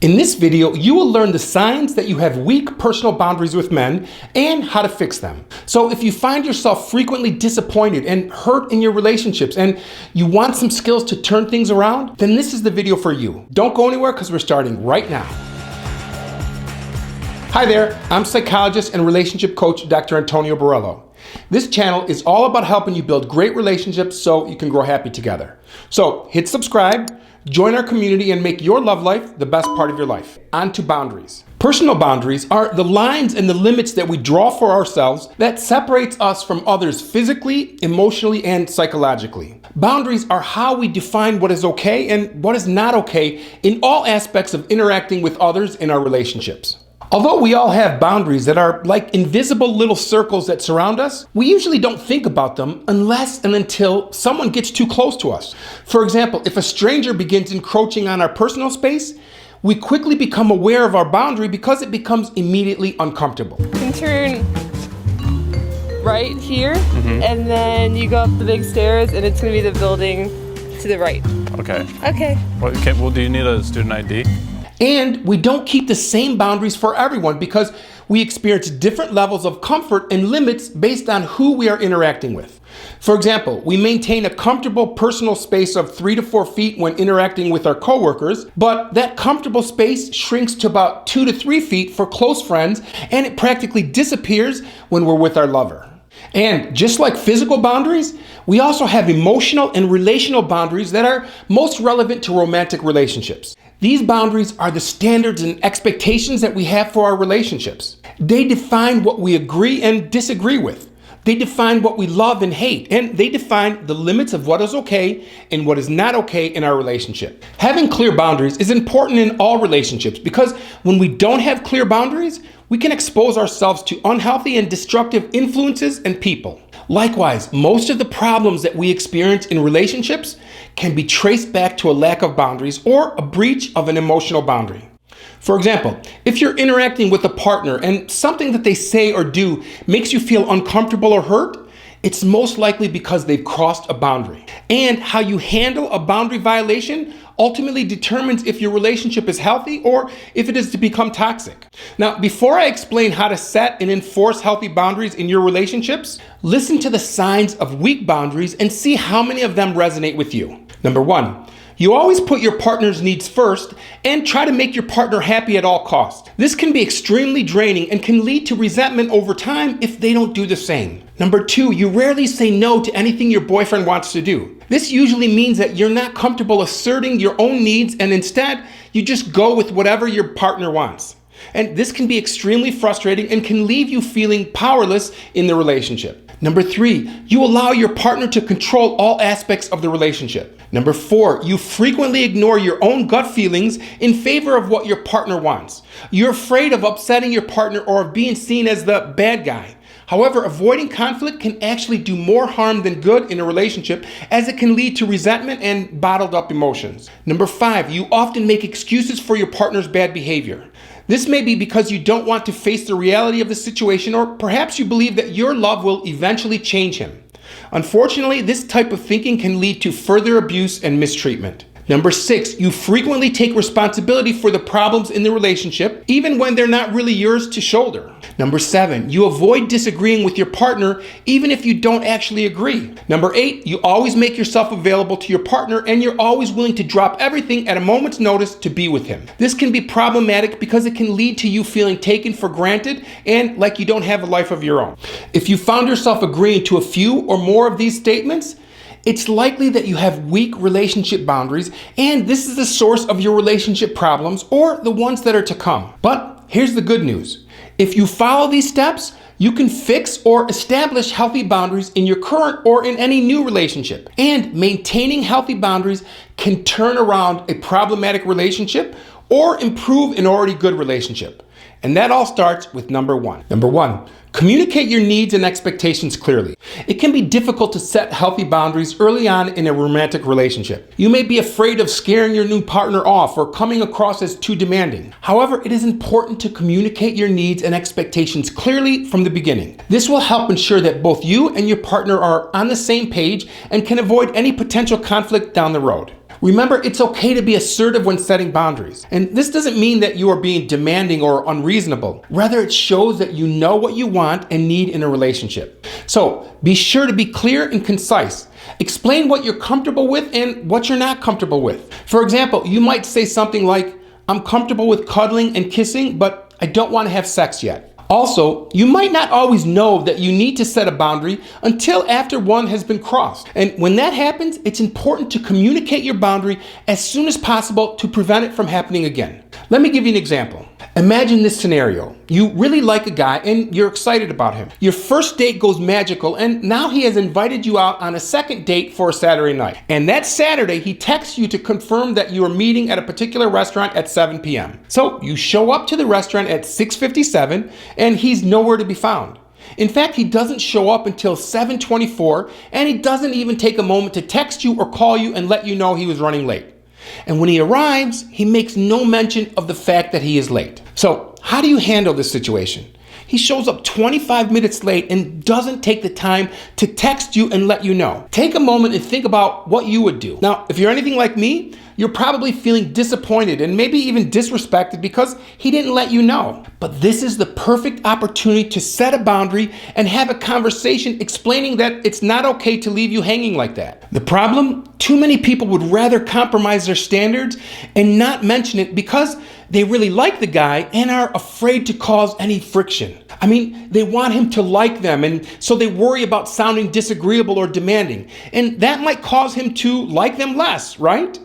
In this video, you will learn the signs that you have weak personal boundaries with men and how to fix them. So if you find yourself frequently disappointed and hurt in your relationships and you want some skills to turn things around, then this is the video for you. Don't go anywhere because we're starting right now. Hi there, I'm psychologist and relationship coach Dr. Antonio Borrello. This channel is all about helping you build great relationships so you can grow happy together. So hit subscribe, join our community, and make your love life the best part of your life. On to boundaries. Personal boundaries are the lines and the limits that we draw for ourselves that separates us from others physically, emotionally, and psychologically. Boundaries are how we define what is okay and what is not okay in all aspects of interacting with others in our relationships. Although we all have boundaries that are like invisible little circles that surround us, we usually don't think about them unless and until someone gets too close to us. For example, if a stranger begins encroaching on our personal space, we quickly become aware of our boundary because it becomes immediately uncomfortable. You can turn right here, and then you go up the big stairs, and it's going to be the building to the right. Okay. Okay. Well, do you need a student ID? And we don't keep the same boundaries for everyone because we experience different levels of comfort and limits based on who we are interacting with. For example, we maintain a comfortable personal space of 3 to 4 feet when interacting with our coworkers, but that comfortable space shrinks to about 2 to 3 feet for close friends, and it practically disappears when we're with our lover. And just like physical boundaries, we also have emotional and relational boundaries that are most relevant to romantic relationships. These boundaries are the standards and expectations that we have for our relationships. They define what we agree and disagree with. They define what we love and hate, and they define the limits of what is okay and what is not okay in our relationship. Having clear boundaries is important in all relationships because when we don't have clear boundaries, we can expose ourselves to unhealthy and destructive influences and people. Likewise, most of the problems that we experience in relationships can be traced back to a lack of boundaries or a breach of an emotional boundary. For example, if you're interacting with a partner and something that they say or do makes you feel uncomfortable or hurt, it's most likely because they've crossed a boundary. And how you handle a boundary violation ultimately determines if your relationship is healthy or if it is to become toxic. Now, before I explain how to set and enforce healthy boundaries in your relationships, listen to the signs of weak boundaries and see how many of them resonate with you. Number 1. You always put your partner's needs first and try to make your partner happy at all costs. This can be extremely draining and can lead to resentment over time if they don't do the same. Number 2, you rarely say no to anything your boyfriend wants to do. This usually means that you're not comfortable asserting your own needs and instead you just go with whatever your partner wants. And this can be extremely frustrating and can leave you feeling powerless in the relationship. Number 3, you allow your partner to control all aspects of the relationship. Number 4, you frequently ignore your own gut feelings in favor of what your partner wants. You're afraid of upsetting your partner or of being seen as the bad guy. However, avoiding conflict can actually do more harm than good in a relationship as it can lead to resentment and bottled up emotions. Number 5, you often make excuses for your partner's bad behavior. This may be because you don't want to face the reality of the situation, or perhaps you believe that your love will eventually change him. Unfortunately, this type of thinking can lead to further abuse and mistreatment. Number 6, you frequently take responsibility for the problems in the relationship, even when they're not really yours to shoulder. Number 7, you avoid disagreeing with your partner, even if you don't actually agree. Number 8, you always make yourself available to your partner and you're always willing to drop everything at a moment's notice to be with him. This can be problematic because it can lead to you feeling taken for granted and like you don't have a life of your own. If you found yourself agreeing to a few or more of these statements, it's likely that you have weak relationship boundaries, and this is the source of your relationship problems or the ones that are to come. But here's the good news. If you follow these steps, you can fix or establish healthy boundaries in your current or in any new relationship. And maintaining healthy boundaries can turn around a problematic relationship or improve an already good relationship. And that all starts with number 1. Number 1, communicate your needs and expectations clearly. It can be difficult to set healthy boundaries early on in a romantic relationship. You may be afraid of scaring your new partner off or coming across as too demanding. However, it is important to communicate your needs and expectations clearly from the beginning. This will help ensure that both you and your partner are on the same page and can avoid any potential conflict down the road. Remember, it's okay to be assertive when setting boundaries. And this doesn't mean that you are being demanding or unreasonable. Rather, it shows that you know what you want and need in a relationship. So be sure to be clear and concise. Explain what you're comfortable with and what you're not comfortable with. For example, you might say something like, I'm comfortable with cuddling and kissing, but I don't want to have sex yet. Also, you might not always know that you need to set a boundary until after one has been crossed. And when that happens, it's important to communicate your boundary as soon as possible to prevent it from happening again. Let me give you an example. Imagine this scenario. You really like a guy and you're excited about him. Your first date goes magical and now he has invited you out on a second date for a Saturday night. And that Saturday, he texts you to confirm that you are meeting at a particular restaurant at 7 p.m. So you show up to the restaurant at 6:57 and he's nowhere to be found. In fact, he doesn't show up until 7:24 and he doesn't even take a moment to text you or call you and let you know he was running late. And when he arrives, he makes no mention of the fact that he is late. So how do you handle this situation? He shows up 25 minutes late and doesn't take the time to text you and let you know. Take a moment and think about what you would do. Now, if you're anything like me, you're probably feeling disappointed and maybe even disrespected because he didn't let you know. But this is the perfect opportunity to set a boundary and have a conversation explaining that it's not okay to leave you hanging like that. The problem? Too many people would rather compromise their standards and not mention it because they really like the guy and are afraid to cause any friction. I mean, they want him to like them, and so they worry about sounding disagreeable or demanding. And that might cause him to like them less, right?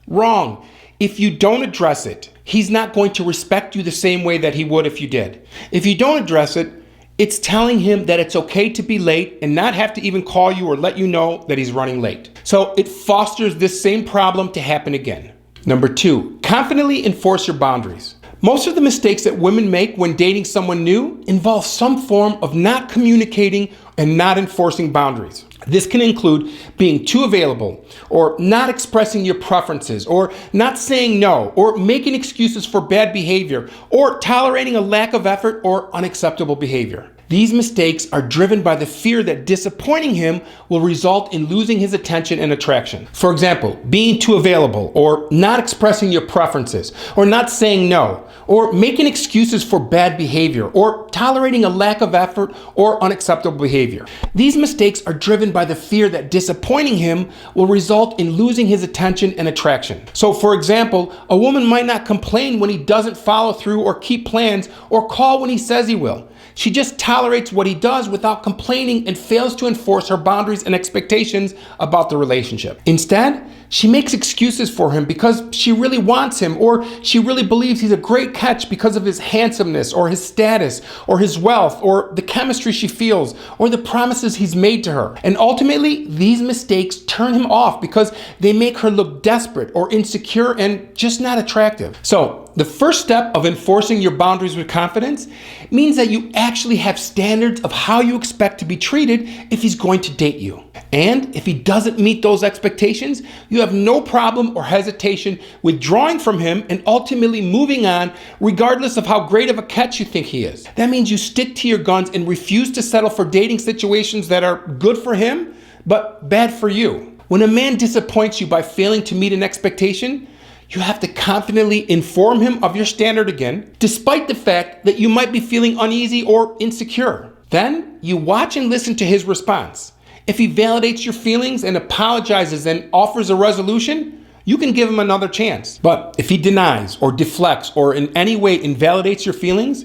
Wrong. If you don't address it, he's not going to respect you the same way that he would if you did. If you don't address it, it's telling him that it's okay to be late and not have to even call you or let you know that he's running late. So it fosters this same problem to happen again. Number 2, confidently enforce your boundaries. Most of the mistakes that women make when dating someone new involve some form of not communicating and not enforcing boundaries. This can include being too available, or not expressing your preferences, or not saying no, or making excuses for bad behavior, or tolerating a lack of effort or unacceptable behavior. These mistakes are driven by the fear that disappointing him will result in losing his attention and attraction. For example, being too available, or not expressing your preferences, or not saying no, or making excuses for bad behavior, or tolerating a lack of effort or unacceptable behavior. These mistakes are driven by the fear that disappointing him will result in losing his attention and attraction. So for example, a woman might not complain when he doesn't follow through or keep plans or call when he says he will. She just tolerates what he does without complaining and fails to enforce her boundaries and expectations about the relationship. Instead, she makes excuses for him because she really wants him, or she really believes he's a great catch because of his handsomeness or his status or his wealth or the chemistry she feels or the promises he's made to her. And ultimately, these mistakes turn him off because they make her look desperate or insecure and just not attractive. So the first step of enforcing your boundaries with confidence means that you actually have standards of how you expect to be treated if he's going to date you. And if he doesn't meet those expectations, you have no problem or hesitation withdrawing from him and ultimately moving on, regardless of how great of a catch you think he is. That means you stick to your guns and refuse to settle for dating situations that are good for him, but bad for you. When a man disappoints you by failing to meet an expectation, you have to confidently inform him of your standard again, despite the fact that you might be feeling uneasy or insecure. Then you watch and listen to his response. If he validates your feelings and apologizes and offers a resolution, you can give him another chance. But if he denies or deflects or in any way invalidates your feelings,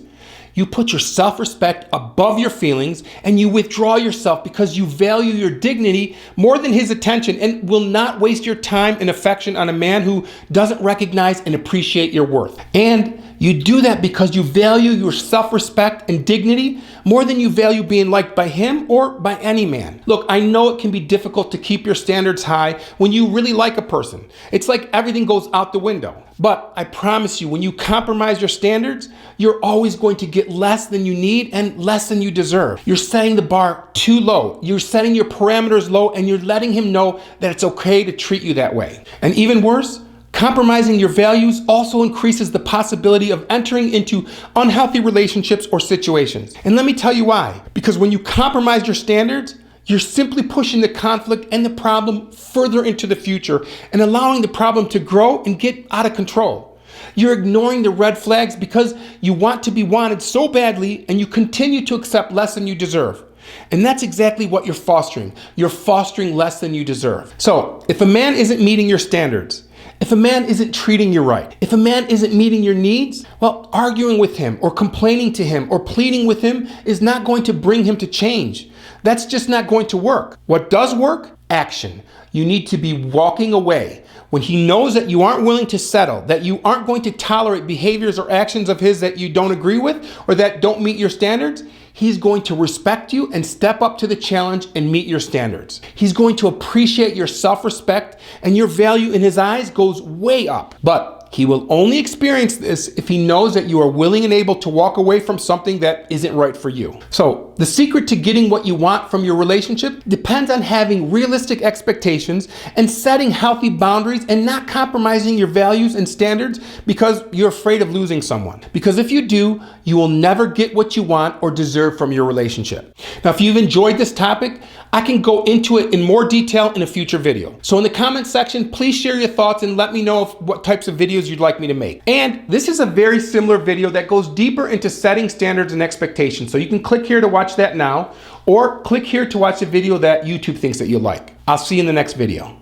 you put your self-respect above your feelings and you withdraw yourself because you value your dignity more than his attention and will not waste your time and affection on a man who doesn't recognize and appreciate your worth. And you do that because you value your self-respect and dignity more than you value being liked by him or by any man. Look, I know it can be difficult to keep your standards high when you really like a person. It's like everything goes out the window. But I promise you, when you compromise your standards, you're always going to get less than you need and less than you deserve. You're setting the bar too low. You're setting your parameters low and you're letting him know that it's okay to treat you that way. And even worse, compromising your values also increases the possibility of entering into unhealthy relationships or situations. And let me tell you why. Because when you compromise your standards, You're simply pushing the conflict and the problem further into the future and allowing the problem to grow and get out of control. You're ignoring the red flags because you want to be wanted so badly and you continue to accept less than you deserve. And that's exactly what you're fostering. You're fostering less than you deserve. So if a man isn't meeting your standards, if a man isn't treating you right, if a man isn't meeting your needs, well, arguing with him or complaining to him or pleading with him is not going to bring him to change. That's just not going to work. What does work? Action. You need to be walking away. When he knows that you aren't willing to settle, that you aren't going to tolerate behaviors or actions of his that you don't agree with or that don't meet your standards, he's going to respect you and step up to the challenge and meet your standards. He's going to appreciate your self-respect, and your value in his eyes goes way up. But he will only experience this if he knows that you are willing and able to walk away from something that isn't right for you. So the secret to getting what you want from your relationship depends on having realistic expectations and setting healthy boundaries and not compromising your values and standards because you're afraid of losing someone. Because if you do, you will never get what you want or deserve from your relationship. Now, if you've enjoyed this topic, I can go into it in more detail in a future video. So in the comment section, please share your thoughts and let me know what types of videos you'd like me to make. And this is a very similar video that goes deeper into setting standards and expectations. So you can click here to watch that now, or click here to watch a video that YouTube thinks that you'll like. I'll see you in the next video.